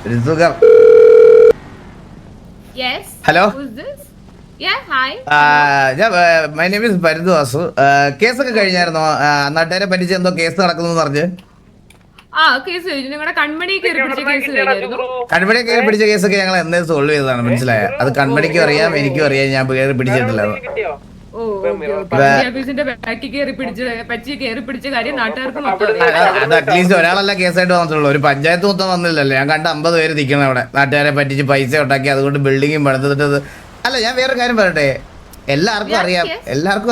ഒരു സുഖം. ഹലോ, ഞാൻ മൈ നെയിം ഈസ് പരിന്തു വാസു. കേസൊക്കെ കഴിഞ്ഞായിരുന്നോ? നാട്ടുകാരെ പറ്റിച്ച് എന്തോ കേസ് നടക്കുന്നു പറഞ്ഞ്. കൺമണിയെ കയറി പിടിച്ച കേസൊക്കെ ഞങ്ങൾ എന്നേ സോൾവ് ചെയ്തതാണ്, മനസ്സിലായ? അത് കൺമണിക്കും അറിയാം, എനിക്കും അറിയാം. ഞാൻ കയറി പിടിച്ചിട്ടില്ല. അത് അറ്റ്ലീസ്റ്റ് ഒരാളല്ല കേസായിട്ട് വന്നിട്ടുള്ളൂ. ഒരു പഞ്ചായത്ത് മൊത്തം വന്നില്ലല്ലോ. ഞാൻ കണ്ട 50 പേര് നിൽക്കണം അവിടെ, നാട്ടുകാരെ പറ്റിച്ച് പൈസ ഉണ്ടാക്കി അതുകൊണ്ട് ബിൽഡിങ്ങും പണിതിട്ടത്. അല്ല, ഞാൻ വേറെ കാര്യം പറയട്ടെ, എല്ലാവർക്കും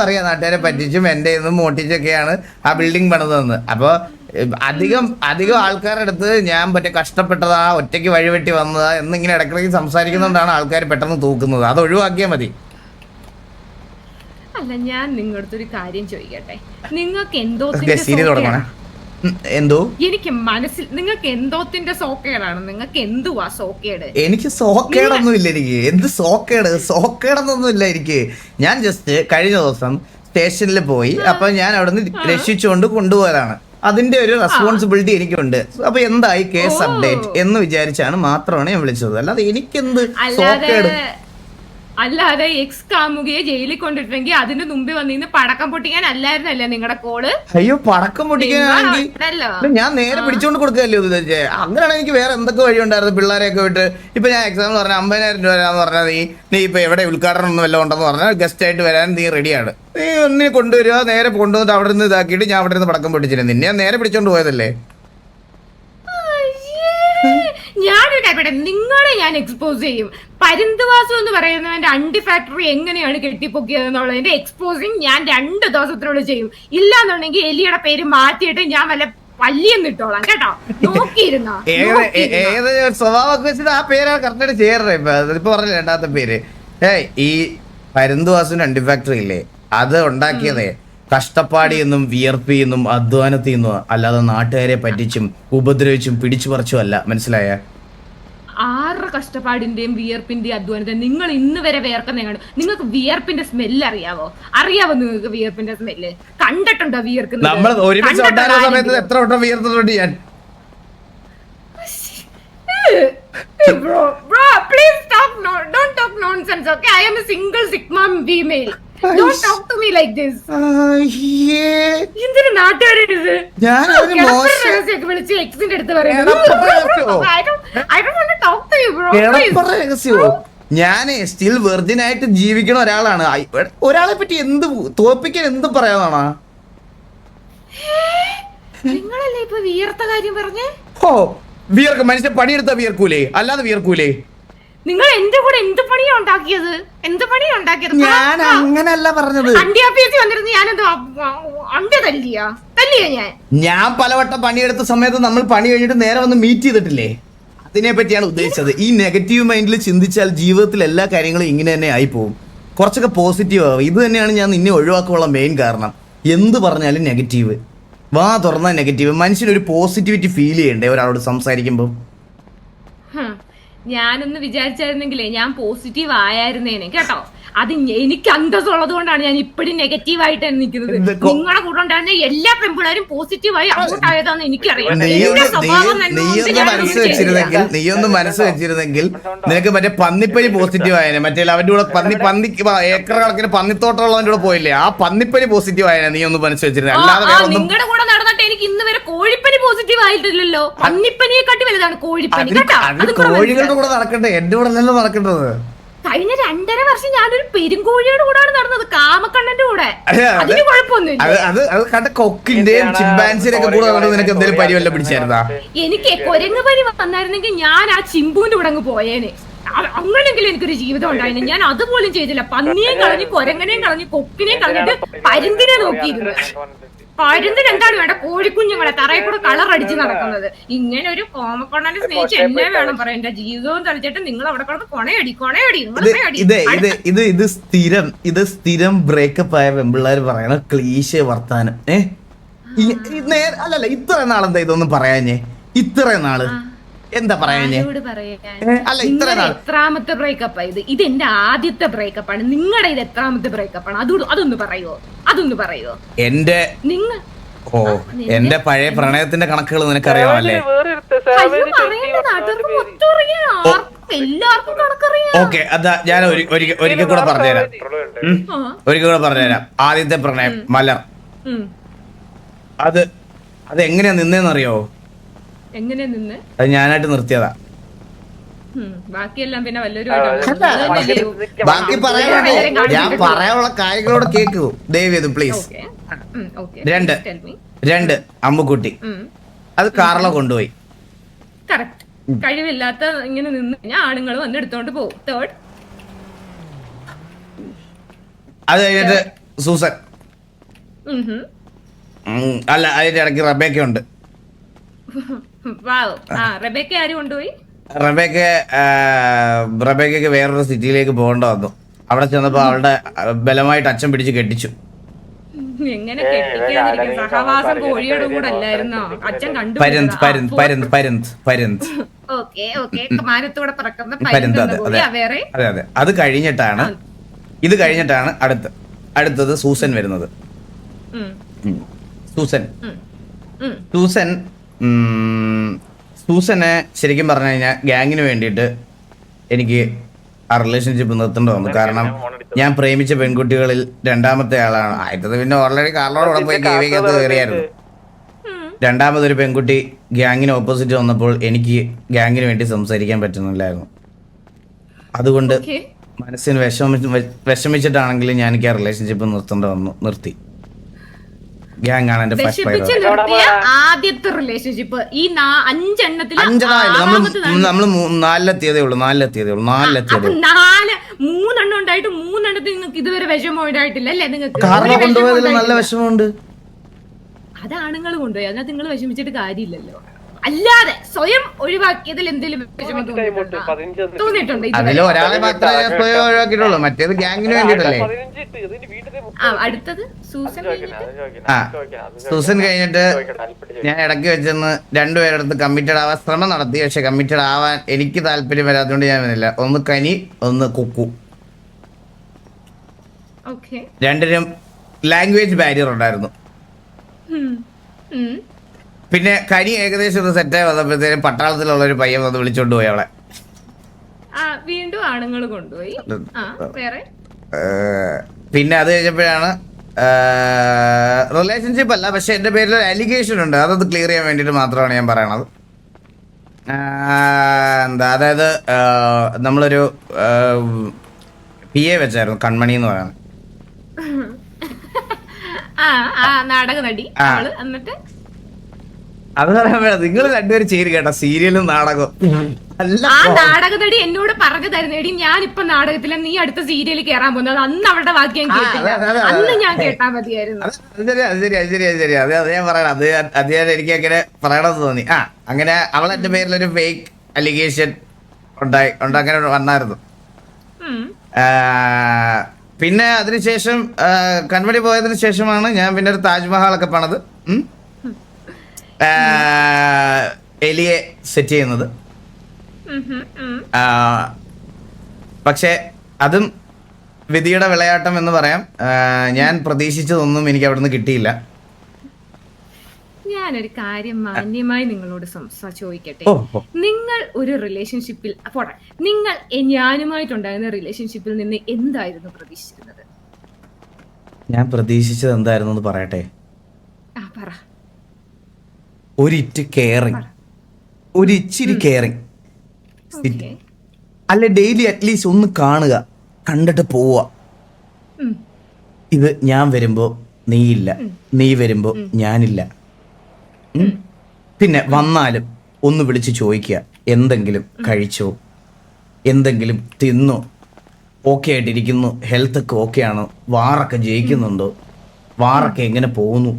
അറിയാം നാട്ടുകാരെ പറ്റിച്ചും എന്റെ നിന്നും മോട്ടിച്ചൊക്കെയാണ് ആ ബിൽഡിംഗ് പണിതെന്ന്. അപ്പൊ അധികം ആൾക്കാരുടെ അടുത്ത് ഞാൻ മറ്റേ കഷ്ടപ്പെട്ടതാ, ഒറ്റയ്ക്ക് വഴിവെട്ടി വന്നതാ എന്നിങ്ങനെ ഇടയ്ക്കിടയ്ക്ക് സംസാരിക്കുന്നതുകൊണ്ടാണ് ആൾക്കാർ പെട്ടെന്ന് തൂക്കുന്നത്. അത് ഒഴിവാക്കിയാൽ മതി. അല്ല, ഞാൻ നിങ്ങളടുത്തൊരു കാര്യം ചോദിക്കട്ടെ. നിങ്ങൾക്ക് എന്തോ എനിക്ക് മനസ്സിൽ നിങ്ങൾക്ക് എന്തോത്തിന്റെ സോക്കേടാണ്? നിങ്ങൾക്ക് എന്തുവാ സോക്കേട്? എനിക്ക് സോക്കേടൊന്നും ഇല്ല. എനിക്ക് എന്ത് സോക്കേടൊന്നും ഇല്ല എനിക്ക്. ഞാൻ ജസ്റ്റ് കഴിഞ്ഞ ദിവസം സ്റ്റേഷനിൽ പോയി. അപ്പൊ ഞാൻ അവിടെ നിന്ന് രക്ഷിച്ചുകൊണ്ട് കൊണ്ടുപോയതാണ്. അതിന്റെ ഒരു റെസ്പോൺസിബിലിറ്റി എനിക്കുണ്ട്. അപ്പൊ എന്തായി കേസ് അപ്ഡേറ്റ് എന്ന് വിചാരിച്ചാണ് മാത്രമാണ് ഞാൻ വിളിച്ചത്. അല്ലാതെ എനിക്കെന്ത് സോക്കേട്? അല്ലാതെ എക്സ് കാമുകയെ ജയിലിൽ കൊണ്ടിട്ടെങ്കിൽ അതിന് മുമ്പേ വന്നിന്ന് പടക്കം പൊട്ടിക്കാൻ അല്ലായിരുന്നല്ലേ നിങ്ങളുടെ കോള്? അയ്യോ, പടക്കം പൊട്ടിക്കാനാണെങ്കിൽ ഞാൻ നേരെ പിടിച്ചോണ്ട് കൊടുക്കുകയല്ലേ ഉദ്ദേശിച്ചേ. അങ്ങനെയാണ് എനിക്ക് വേറെ എന്തൊക്കെ വഴി ഉണ്ടായിരുന്നു. പിള്ളേരെയൊക്കെ വിട്ട് ഇപ്പൊ ഞാൻ എക്സാം പറഞ്ഞ 50,000 രൂപ എന്ന് പറഞ്ഞാൽ നീ ഇപ്പൊ എവിടെ ഉദ്ഘാടനം ഒന്നും വല്ലതും ഉണ്ടെന്ന് പറഞ്ഞാൽ ഗസ്റ്റ് ആയിട്ട് വരാൻ നീ റെഡിയാണ്. നീ ഒന്നിനെ കൊണ്ടുവരിക, നേരെ കൊണ്ടുവന്നിട്ട് അവിടെ നിന്ന് ഇതാക്കിയിട്ട് ഞാൻ അവിടെ നിന്ന് പടക്കം പൊട്ടിച്ചിരുന്നു. നിന്നെ ഞാൻ നേരെ പിടിച്ചോണ്ട് പോയതല്ലേ. ഞാനൊരു കാര്യം, നിങ്ങളെ ഞാൻ എക്സ്പോസ് ചെയ്യും. പരിന്തുവാസം എന്ന് പറയുന്നതിന്റെ അണ്ടി ഫാക്ടറി എങ്ങനെയാണ് കെട്ടിപ്പൊക്കിയത് എന്നുള്ളതിന്റെ എക്സ്പോസിങ് ഞാൻ 2 ദിവസത്തിനുള്ളിൽ ചെയ്യും. ഇല്ലാന്നുണ്ടെങ്കിൽ എലിയുടെ പേര് മാറ്റിയിട്ട് ഞാൻ വല്ല പല്ലിയെന്നിട്ടോളാം കേട്ടോ. നോക്കിയിരുന്നോ? ഏത് സ്വഭാവമൊക്കെ വെച്ചിട്ട് ആ പേരാണ് കറക്റ്റായിട്ട് ചെയ്യാറ്. ഇപ്പൊ പറഞ്ഞ രണ്ടാമത്തെ പേര് ഈ പരിന്തുവാസിന്റെ അണ്ടി ഫാക്ടറി ഇല്ലേ, അത് ഉണ്ടാക്കിയതേ കഷ്ടപ്പാടിയെന്നും വിയർപ്പിയെന്നും അധ്വാനത്തിന്നും അല്ലാതെ നാട്ടുകാരെ പറ്റിച്ചും ഉപദ്രവിച്ചും പിടിച്ചു പറിച്ചും അല്ല, മനസ്സിലായ? ആറ് കഷ്ടപ്പാടിന്റെയും വിയർപ്പിന്റെയും അധ്വാനത്തെ നിങ്ങൾ ഇന്ന് വരെ വിയർക്കുന്നതാണ്. നിങ്ങൾക്ക് വിയർപ്പിന്റെ സ്മെല്ല് അറിയാവോ? നിങ്ങൾക്ക് വിയർപ്പിന്റെ സ്മെല്ല് കണ്ടിട്ടുണ്ടോ? വിയർക്കുന്നത് നമ്മൾ ഒരുമിച്ച് സമയത്ത് എത്ര വട്ടം വിയർത്തിട്ടുണ്ട് ഞാൻ. Bro, please don't talk nonsense, okay? I am a single sigma female. Don't talk to me like this. എന്തിനാ നാട്ടുകാരിത്? വിളിച്ച് എക്സിന്റെ അടുത്ത് പറയുന്നത്? I don't want to talk to you, bro. ഞാനേ സ്റ്റിൽ വെർജിൻ ആയിട്ട് ജീവിക്കണ ഒരാളാണ്. ഒരാളെ പറ്റി എന്ത് തോപ്പിക്കാൻ എന്ത് പറയാനാണ്? നിങ്ങളല്ലേ ഇപ്പൊ വിയർത്ത കാര്യം പറഞ്ഞേ? വിയർക്കും മനുഷ്യൻ പണിയെടുത്താ വിയർക്കൂലേ? അല്ലാതെ വിയർക്കൂലേ? നിങ്ങൾ എന്റെ കൂടെ എന്ത് പണിയാ ഉണ്ടാക്കിയത്? ഞാൻ അങ്ങനല്ല പറഞ്ഞത്. ഞാൻ പലവട്ടം പണിയെടുത്ത സമയത്ത് നമ്മൾ പണി കഴിഞ്ഞിട്ട് നേരെ വന്ന് മീറ്റ് ചെയ്തിട്ടില്ലേ? അതിനെ പറ്റിയാണ് ഉദ്ദേശിച്ചത്. ഈ നെഗറ്റീവ് മൈൻഡിൽ ചിന്തിച്ചാൽ ജീവിതത്തിൽ എല്ലാ കാര്യങ്ങളും ഇങ്ങനെ തന്നെ ആയി പോകും. കുറച്ചൊക്കെ പോസിറ്റീവ് ആവും. ഇത് തന്നെയാണ് ഞാൻ നിന്നെ ഒഴിവാക്കാനുള്ള മെയിൻ കാരണം. എന്ത് പറഞ്ഞാലും നെഗറ്റീവ്, വാ തുറന്ന നെഗറ്റീവ്. മനുഷ്യനൊരു പോസിറ്റിവിറ്റി ഫീൽ ചെയ്യണ്ടേ ഒരാളോട് സംസാരിക്കുമ്പോൾ? ഞാനൊന്ന് വിചാരിച്ചായിരുന്നെങ്കിലേ ഞാൻ പോസിറ്റീവ് ആയായിരുന്നേനെ കേട്ടോ. അത് എനിക്ക് അന്തസ്സുള്ളത് കൊണ്ടാണ് ഞാൻ ഇപ്പഴും നെഗറ്റീവായിട്ട് നിൽക്കുന്നത്. നിങ്ങളുടെ കൂടെ ഉണ്ടായിരുന്ന എല്ലാ പെൺപിള്ളേരും പോസിറ്റീവായി അങ്ങോട്ടായതാന്ന് എനിക്കറിയാം. നീയൊന്ന് മനസ്സ് വെച്ചിരുന്നെങ്കിൽ നിനക്ക് മറ്റേ പന്നിപ്പനി പോസിറ്റീവ് ആയേനെ. മറ്റേ അവന്റെ കൂടെ പന്നി ഏക്കർ കണക്കിന് പന്നിത്തോട്ടമുള്ളവന്റെ കൂടെ പോയില്ലേ, ആ പന്നിപ്പനി പോസിറ്റീവ് ആയേനെ. നീ ഒന്ന് മനസ്സ് വെച്ചിരുന്നത്. അല്ലാതെ നിങ്ങളുടെ കൂടെ നടന്നിട്ട് എനിക്ക് ഇന്ന് വരെ കോഴിപ്പനി പോസിറ്റീവ് ആയിട്ടില്ലല്ലോ. പന്നിപ്പനിയെ കാട്ടി വലുതാണ് കോഴിപ്പനി കേട്ടോ. കോഴികളുടെ കൂടെ നടക്കട്ടെ, എന്റെ കൂടെ അല്ലല്ലോ നടക്കേണ്ടത്. കഴിഞ്ഞ 2.5 വർഷം ഞാനൊരു പെരുങ്കോഴിയുടെ കൂടെയാണ് നടന്നത്, കാമക്കണ്ണന്റെ കൂടെ. അതിന് കുഴപ്പമൊന്നുമില്ല. കൊക്കിന്റെയും ചിമ്പാൻസിന്റെ ഒക്കെ കൂടെ നിനക്ക് എന്തെങ്കിലും പനി വല്ല പിടിച്ചായിരുന്നാ? എനിക്ക് കുരങ്ങ് പനി വന്നായിരുന്നെങ്കിൽ ഞാൻ ആ ചിമ്പുവിന്റെ കൂടെ അങ്ങ് പോയേനെ. അങ്ങനെങ്കിലും എനിക്കൊരു ജീവിതം ഉണ്ടായിരുന്നു. ഞാൻ അതുപോലും ചെയ്തില്ല. പന്നിയെയും കളഞ്ഞ്, കുരങ്ങനെയും കളഞ്ഞ്, കൊക്കിനെയും കളഞ്ഞിട്ട് പരുന്തിനെ നോക്കിയിരുന്നു. പരുന്തിന് എന്താണ് വേണ്ട? കോഴിക്കുഞ്ഞുങ്ങളെ തറയിൽ കൂടെ കളർ അടിച്ച് നടക്കുന്നത്. ഇങ്ങനെ ഒരു കോമക്കൊണ്ണനെ സ്നേഹിച്ച് എന്നെ വേണം പറയാൻ. എന്റെ ജീവിതവും തളിച്ചിട്ട് നിങ്ങൾ അവിടെ കിടന്ന് കൊണയടി. ഇത് സ്ഥിരം ബ്രേക്കപ്പ് ആയ പെമ്പിള്ളേർ പറയണ ക്ലീശ വർത്താനം. അല്ലല്ല, ഇത്ര നാളെന്താ ഇതൊന്നും പറയാഞ്ഞേ? ഇത്ര നാള് എന്താ പറയാഞ്ഞേ? അല്ല, ഇത്ര നാൾ എത്രാമത്തെ ബ്രേക്കപ്പ് ആയത്? ഇത് എന്റെ ആദ്യത്തെ ബ്രേക്കപ്പ് ആണ്. നിങ്ങളുടെ ഇത് എത്രാമത്തെ ബ്രേക്കപ്പ് ആണ്? അതൊന്ന് പറയുവോ? എന്റെ ഓ എന്റെ പഴയ പ്രണയത്തിന്റെ കണക്കുകൾ നിനക്കറിയാമല്ലേ? അയ്യോ, പറയണ്ട, നാട്ടുകാർക്ക് മൊത്തം അറിയാം. എല്ലാവർക്കും കണക്കറിയാം. ഓക്കെ, അതാ ഞാൻ ഒരിക്കൽ കൂടെ പറഞ്ഞുതരാം. ഒരിക്കൽ കൂടെ പറഞ്ഞുതരാം. ആദ്യത്തെ പ്രണയം മലർ, അത് എങ്ങനെയാ നിന്നേന്നറിയോ? എങ്ങനെയാ നിന്ന്? അത് ഞാനായിട്ട് നിർത്തിയതാ. ബാക്കിയെല്ലാം പിന്നെ ബാക്കി പറയാനുണ്ടോ? ഞാൻ പറയാനുള്ള കാര്യങ്ങളോട് കേക്കൂ ദയവേത് പ്ലീസ്. രണ്ട് അമ്മുക്കുട്ടി, അത് കാറിലെ കൊണ്ടുപോയി. കറക്റ്റ്. കഴിവില്ലാത്ത ഇങ്ങനെ നിന്ന് കഴിഞ്ഞാൽ ആണുങ്ങൾ വന്ന് എടുത്തോണ്ട് പോകും. തേർഡ്, അത് കഴിഞ്ഞിട്ട് സൂസൻ. അല്ല, അതിന്റെ ഇടയ്ക്ക് റബേക്ക ഉണ്ട്. റബേക്ക ആര് കൊണ്ടുപോയി? റബേക്കയ്ക്ക് വേറൊരു സിറ്റിയിലേക്ക് പോകേണ്ട വന്നു. അവിടെ ചെന്നപ്പോ അവളുടെ ബലമായിട്ട് അച്ഛൻ പിടിച്ച് കെട്ടിച്ചു. എങ്ങനെ കെട്ടിക്കാതിരിക്കും? സഹവാസം കോഴിയുടെ കൂടെ അല്ലായിരുന്നോ? അച്ഛൻ കണ്ടു. മാനത്തോടെ പറക്കുന്ന വേറെ. അതെ അതെ, അത് കഴിഞ്ഞിട്ടാണ് ഇത് കഴിഞ്ഞിട്ടാണ് അടുത്തത് സൂസൻ വരുന്നത്. സൂസനെ ശരിക്കും പറഞ്ഞു കഴിഞ്ഞാൽ ഗ്യാങ്ങിന് വേണ്ടിയിട്ട് എനിക്ക് ആ റിലേഷൻഷിപ്പ് നിർത്തേണ്ടി വന്നു. കാരണം ഞാൻ പ്രേമിച്ച പെൺകുട്ടികളിൽ രണ്ടാമത്തെ ആളാണ്. ആദ്യത്തെ പിന്നെ ഓൾറെഡി കാറിനോടെ പോയി ഗേവിക്കകത്ത് കയറിയായിരുന്നു. രണ്ടാമതൊരു പെൺകുട്ടി ഗ്യാങ്ങിന് ഓപ്പോസിറ്റ് വന്നപ്പോൾ എനിക്ക് ഗ്യാങ്ങിന് വേണ്ടി സംസാരിക്കാൻ പറ്റുന്നില്ലായിരുന്നു. അതുകൊണ്ട് മനസ്സിന് വിഷമിച്ചിട്ടാണെങ്കിലും ഞാൻ എനിക്ക് ആ റിലേഷൻഷിപ്പ് നിർത്തേണ്ടി വന്നു. നിർത്തി. ഗ്യാങ് ആണ് എന്റെ ഫസ്റ്റ് പ്രയോറിറ്റി. ആദ്യത്തെ റിലേഷൻഷിപ്പ് ഈ 5 എണ്ണത്തിൽ നമ്മള് 4-ലെത്തിയതേ ഉള്ളൂ. 3 ഉണ്ടായിട്ട് 3 നിങ്ങൾക്ക് ഇതുവരെ വിഷമമായിട്ടില്ല അല്ലേ? നിങ്ങൾക്ക് കാറിനെ കൊണ്ടുപോയതിൽ നല്ല വിഷമമുണ്ട്. അത് ആണുങ്ങൾ കൊണ്ടുപോയി, അതിനകത്ത് നിങ്ങൾ വിഷമിച്ചിട്ട് കാര്യമില്ലല്ലോ. അല്ലാതെ സ്വയം ഒഴിവാക്കിയതിൽ എന്തെങ്കിലും വിഷമം തോന്നിയിട്ടുണ്ടോ? അതിൽ ഒരാളെ മാത്രമേ സ്വയം ഒഴിവാക്കിയിട്ടുള്ളൂ, മറ്റേത് ഗ്യാങ്ങിന് വേണ്ടിട്ടല്ലേ. അടുത്തത് സൂസൻ. സൂസൻ കഴിഞ്ഞിട്ട് ഞാൻ ഇടയ്ക്ക് വെച്ചെന്ന് രണ്ടുപേരടുത്ത് കമ്മിറ്റഡ് ആവാൻ ശ്രമം നടത്തി. പക്ഷെ കമ്മിറ്റഡ് ആവാൻ എനിക്ക് താല്പര്യം വരാത്തതുകൊണ്ട് ഞാൻ വന്നില്ല. ഒന്ന് കനി, ഒന്ന് കുക്കു. രണ്ടിനും ലാംഗ്വേജ് ബാരിയർ ഉണ്ടായിരുന്നു. പിന്നെ കനി ഏകദേശം ഒന്ന് സെറ്റായി വന്നപ്പോഴത്തേനും പട്ടാളത്തിലുള്ള ഒരു പയ്യൻ വന്ന് വിളിച്ചോണ്ട് പോയി അവളെ. വീണ്ടും ആണുങ്ങൾ കൊണ്ടുപോയി. പിന്നെ അത് കഴിഞ്ഞപ്പോഴാണ് റിലേഷൻഷിപ്പ് അല്ല, പക്ഷെ എന്റെ പേരിൽ ഒരു അലിഗേഷൻ ഉണ്ട്. അതൊന്ന് ക്ലിയർ ചെയ്യാൻ വേണ്ടിട്ട് മാത്രമാണ് ഞാൻ പറയണത്. അതായത് നമ്മളൊരു PA വെച്ചായിരുന്നു, കൺമണി എന്ന് പറയുന്നത്. നാടക നടി. എന്നിട്ട് അത് പറയാൻ നിങ്ങൾ രണ്ടുപേരും ചേരി കേട്ടോ, സീരിയലും നാടകവും. ആ നാടക നടി എന്നോട് പറഞ്ഞു തരുന്നേടി, ഞാനിപ്പൊ നാടകത്തില, നീ അടുത്ത സീരിയലിൽ കയറാൻ പോകുന്നത്. അന്ന് അവരുടെ വാക്യം കേട്ടില്ല, അന്ന് ഞാൻ കേട്ടാ മതിയായിരുന്നു. ശരി, അത് ഞാൻ പറയണം. അത് ഞാൻ എനിക്ക് അങ്ങനെ പറയണമെന്ന് തോന്നി. അങ്ങനെ അവൾ എന്റെ പേരിലൊരു ഫേക്ക് അലിഗേഷൻ ഉണ്ടാക്കാൻ വന്നായിരുന്നു. പിന്നെ അതിനുശേഷം കൺവടി പോയതിനു ശേഷമാണ് ഞാൻ പിന്നെ ഒരു താജ്മഹാളൊക്കെ പണിത് എലിയെ സെറ്റ് ചെയ്യുന്നത്. പക്ഷെ അതും വിധിയുടെ വിളയാട്ടം എന്ന് പറയാം. ഞാൻ പ്രതീക്ഷിച്ചതൊന്നും എനിക്ക് അവിടുന്ന് കിട്ടിയില്ല. ഞാനൊരു കാര്യം മാന്യമായി നിങ്ങളോട് ചോദിക്കട്ടെ. നിങ്ങൾ ഒരു റിലേഷൻഷിപ്പിൽ നിങ്ങൾ ഞാനുമായിട്ടുണ്ടായിരുന്ന റിലേഷൻഷിപ്പിൽ നിന്ന് എന്തായിരുന്നു പ്രതീക്ഷിച്ചിരുന്നത്? ഞാൻ പ്രതീക്ഷിച്ചത് എന്തായിരുന്നു പറയട്ടെ? പറ. ഒരിറ്റ് കെയറിങ്, ഒരു ഇച്ചിരി കെയറിങ്. അല്ലെ ഡെയിലി അറ്റ്ലീസ്റ്റ് ഒന്ന് കാണുക, കണ്ടിട്ട് പോവുക. ഇത് ഞാൻ വരുമ്പോ നീയില്ല, നീ വരുമ്പോ ഞാനില്ല. പിന്നെ വന്നാലും ഒന്ന് വിളിച്ച് ചോദിക്കുക, എന്തെങ്കിലും കഴിച്ചോ, എന്തെങ്കിലും തിന്നോ, ഓക്കെ ആയിട്ടിരിക്കുന്നു, ഹെൽത്ത് ഒക്കെ ഓക്കെ ആണോ, വാറൊക്കെ ജയിക്കുന്നുണ്ടോ, വാറൊക്കെ എങ്ങനെ പോകുന്നു.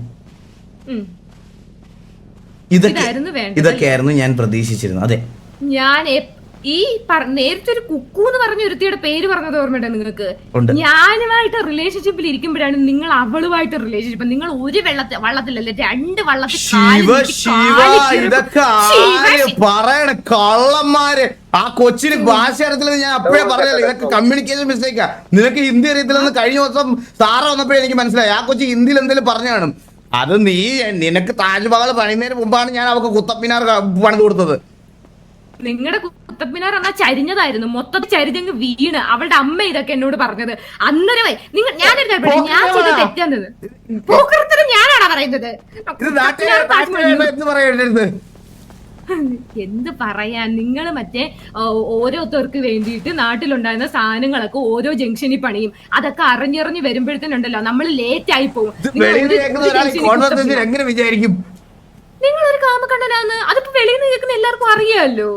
ഇതൊക്കെയായിരുന്നു ഞാൻ പ്രതീക്ഷിച്ചിരുന്നത്. അതെ, ഞാൻ ഈ നേരത്തെ ഒരു കുക്കു എന്ന് പറഞ്ഞ ഒരുത്തിയുടെ പേര് പറഞ്ഞത് ഓർമ്മയുണ്ടോ നിങ്ങൾക്ക്? ഞാനുമായിട്ട് റിലേഷൻഷിപ്പിൽ ഇരിക്കുമ്പോഴാണ് നിങ്ങൾ അവളുമായിട്ട് റിലേഷൻഷിപ്പ്. നിങ്ങൾ ഒരു വള്ളത്തിലല്ലേ, 2 വള്ളത്തിൽ. പറയണ കള്ളന്മാര്. ആ കൊച്ചിന് ഭാഷ അറിയത്തില്ല. ഞാൻ അപ്പോഴേ പറഞ്ഞല്ലോ, ഇതൊക്കെ കമ്മ്യൂണിക്കേഷൻ മിസ്റ്റേക്കാ. നിനക്ക് ഹിന്ദി അറിയത്തില്ലെന്ന് കഴിഞ്ഞ ദിവസം സാറ വന്നപ്പോഴേ എനിക്ക് മനസ്സിലായി. ആ കൊച്ചി ഹിന്ദിയിൽ എന്തെങ്കിലും പറഞ്ഞു കാണും. അത് നിനക്ക് താജ്മഹൽ പണിയുന്നതിന് മുമ്പാണ് ഞാൻ അവക്ക് കുത്തബ്മിനാർ പണിത് കൊടുത്തത്. നിങ്ങളുടെ കുത്തബ്മിനാർ എന്നാ ചരിഞ്ഞതായിരുന്നു, മൊത്തത്തിൽ ചരിഞ്ഞങ്ങ് വീണ്. അവളുടെ അമ്മ ഇതൊക്കെ എന്നോട് പറഞ്ഞത് അന്നേരമായി. ഞാൻ ചെയ്ത് തെറ്റാന്നത് പോക്കറത്തിന് ഞാനാണോ പറയുന്നത്? എന്ത് പറയാൻ, നിങ്ങൾ മറ്റേ ഓരോരുത്തർക്ക് വേണ്ടിയിട്ട് നാട്ടിലുണ്ടായിരുന്ന സാധനങ്ങളൊക്കെ ഓരോ ജംഗ്ഷനിൽ പണിയും. അതൊക്കെ അറിഞ്ഞറിഞ്ഞ് വരുമ്പോഴത്തേനുണ്ടല്ലോ നമ്മൾ ലേറ്റ് ആയി പോകും. എങ്ങനെ വിചാരിക്കും നിങ്ങളൊരു കാമക്കണ്ണനാന്ന്? അതിപ്പോ വെളിയിൽ നിന്ന് കേൾക്കുന്ന എല്ലാവർക്കും അറിയാമല്ലോ.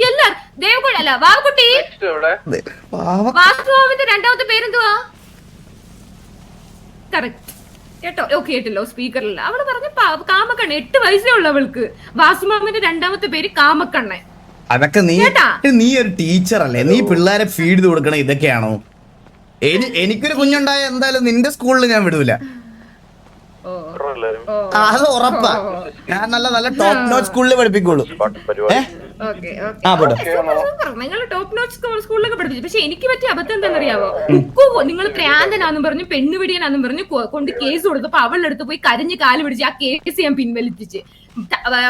എല്ലാരും ദേവകുഴല്ല വാവുകുട്ടി, വാസുമാവിന്റെ രണ്ടാമത്തെ പേരെന്തുവാ? കറക്റ്റ് കേട്ടോ? കേട്ടല്ലോ, സ്പീക്കറില്ല. അവള് പറഞ്ഞ കാമക്കണ്ണ. 8 വയസ്സേ ഉള്ളു അവൾക്ക്. വാസുമാമിന്റെ രണ്ടാമത്തെ പേര് കാമക്കണ്ണൻ. അതൊക്കെ നീ ഒരു ടീച്ചർ അല്ലേ? നീ പിള്ളേരെ ഫീഡ് ചെയ്ത് കൊടുക്കണം. ഇതൊക്കെയാണോ? എനിക്കൊരു കുഞ്ഞുണ്ടായ എന്തായാലും നിന്റെ സ്കൂളിൽ ഞാൻ വിടൂല. അത് ഉറപ്പാ. ഞാൻ നല്ല ടോപ്പ് നോച്ച് സ്കൂളിൽ പഠിപ്പിക്കുള്ളൂ. നിങ്ങൾ ടോപ്പ് നോച്ച് സ്കൂളിലൊക്കെ പഠിപ്പിച്ചു. പക്ഷെ എനിക്ക് പറ്റിയ അബദ്ധം എന്താണെന്നറിയാവോ? നിങ്ങൾ പ്രാന്തനാന്നും പറഞ്ഞു പെണ്ണുപിടിയനാന്നും പറഞ്ഞു കൊണ്ട് കേസ് കൊടുത്തപ്പോ അവളുടെ അടുത്ത് പോയി കരഞ്ഞ് കാല് പിടിച്ച് ആ കേസ് ഞാൻ പിൻവലിപ്പിച്ച്.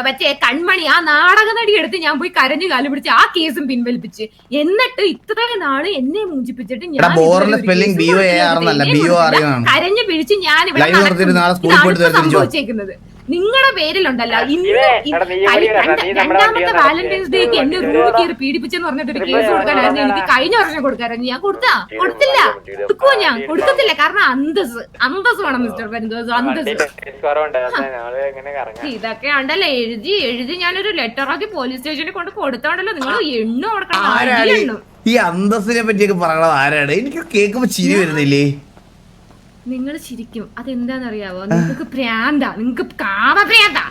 മറ്റേ കൺമണി ആ നാടക നടി എടുത്ത് ഞാൻ പോയി കരഞ്ഞു കാല് പിടിച്ച് ആ കേസും പിൻവലിപ്പിച്ച്. എന്നിട്ട് ഇത്രയും നാള് എന്നെ മൂഞ്ചിപ്പിച്ചിട്ട് ഞാൻ കരഞ്ഞു പിടിച്ച് ഞാൻ ഇവിടെ സംഭവിച്ചേക്കുന്നത്. നിങ്ങളുടെ പേരിലുണ്ടല്ലോ രണ്ടാമത്തെ വാലന്റൈൻസ് ഡേക്ക് എന്നെ റൂമിൽ കയറി പീഡിപ്പിച്ചെന്ന് പറഞ്ഞിട്ട് ഒരു കേസ് കൊടുക്കാനായിരുന്നു എനിക്ക് കഴിഞ്ഞ വർഷം കൊടുക്കാനായിരുന്നു. ഞാൻ കൊടുത്തില്ല. കൊടുക്കുവോ? ഞാൻ കൊടുക്കത്തില്ല. കാരണം അന്തസ് വേണം മിസ്റ്റർ പെരുന്തോസ്, അന്തസ്. ഇതൊക്കെ ഉണ്ടല്ലോ എഴുതി ഞാനൊരു ലെറ്ററാക്കി പോലീസ് സ്റ്റേഷനിൽ കൊണ്ട് കൊടുത്തോണ്ടല്ലോ നിങ്ങൾ എണ്ണ കൊടുക്കണം. ഈ അന്തസ്സിനെ പറ്റിയൊക്കെ പറയണത് ആരാണ്? എനിക്ക് കേൾക്കുമ്പോ ചിരി വരുന്നില്ലേ? നിങ്ങൾ ശരിക്കും അതെന്താന്നറിയാവോ? നിങ്ങൾക്ക് പ്രാന്താ, നിങ്ങൾക്ക് കാമപ്രാന്താ.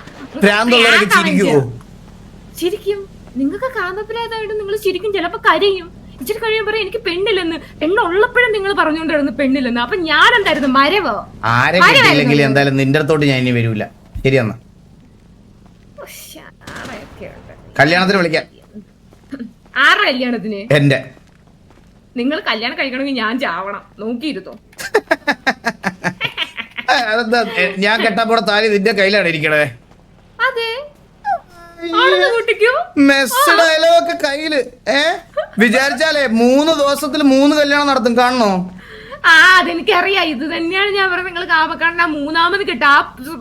ശരിക്കും നിങ്ങൾക്ക് കാമപ്രാന്തായിട്ട് നിങ്ങൾ ശരിക്കും ചിലപ്പോ കരയും. ഇച്ചിരി കഴിയും പറയാം എനിക്ക് പെണ്ണില്ലെന്ന്. പെണ്ണുള്ളപ്പോഴും നിങ്ങൾ പറഞ്ഞുകൊണ്ടിരുന്നു പെണ്ണില്ലെന്ന്. അപ്പൊ ഞാൻ എന്തായിരുന്നു? മരവോ? എന്തായാലും നിന്റെ അടുത്തോട്ട് ഞാൻ ഇനി വരൂല. ശരിയെന്നാ കല്യാണത്തിന് വിളിക്കാം. ആരുടെ കല്യാണത്തിന്? എന്റെ. നിങ്ങൾ കല്യാണം കഴിക്കണമെങ്കിൽ ഞാൻ ചാവണം. നോക്കിയിരുന്നോ? അതെന്താ ഞാൻ കെട്ടാപ്പോടെ താലി നിന്റെ കയ്യിലാണ് ഇരിക്കണേ. അതെ, ഡയലോഗൊക്കെ കയ്യില്. വിചാരിച്ചാലേ 3 ദിവസത്തിൽ 3 കല്യാണം നടത്തും. കാണണോ? അതെനിക്കറിയാം. ഇത് തന്നെയാണ് ഞാൻ പറഞ്ഞത്. നിങ്ങൾ കാമക്കണ്ണ മൂന്നാമത് കിട്ടാ.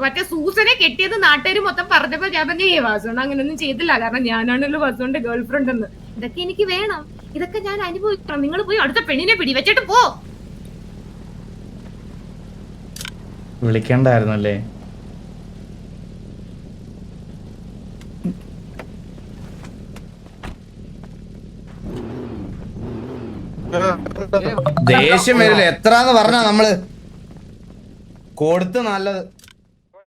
മറ്റേ സൂസനെ കെട്ടിയത് നാട്ടുകാർ മൊത്തം പറഞ്ഞപ്പോ ഞാൻ പറഞ്ഞ വാസുണ്ട് അങ്ങനെയൊന്നും ചെയ്തില്ല. കാരണം ഞാനാണല്ലോ വാസുവിന്റെ ഗേൾ ഫ്രണ്ട് എന്ന്. ഇതൊക്കെ എനിക്ക് വേണം, ഇതൊക്കെ ഞാൻ അനുഭവിക്കണം. നിങ്ങൾ പോയി അടുത്ത പെണ്ണിനെ പിടിവെച്ചിട്ട് പോ. വിളിക്കണ്ടായിരുന്നല്ലേ? ദേഷ്യം വരില്ല. എത്രാന്ന് പറഞ്ഞാ നമ്മള് കൊടുത്ത് നല്ലത്.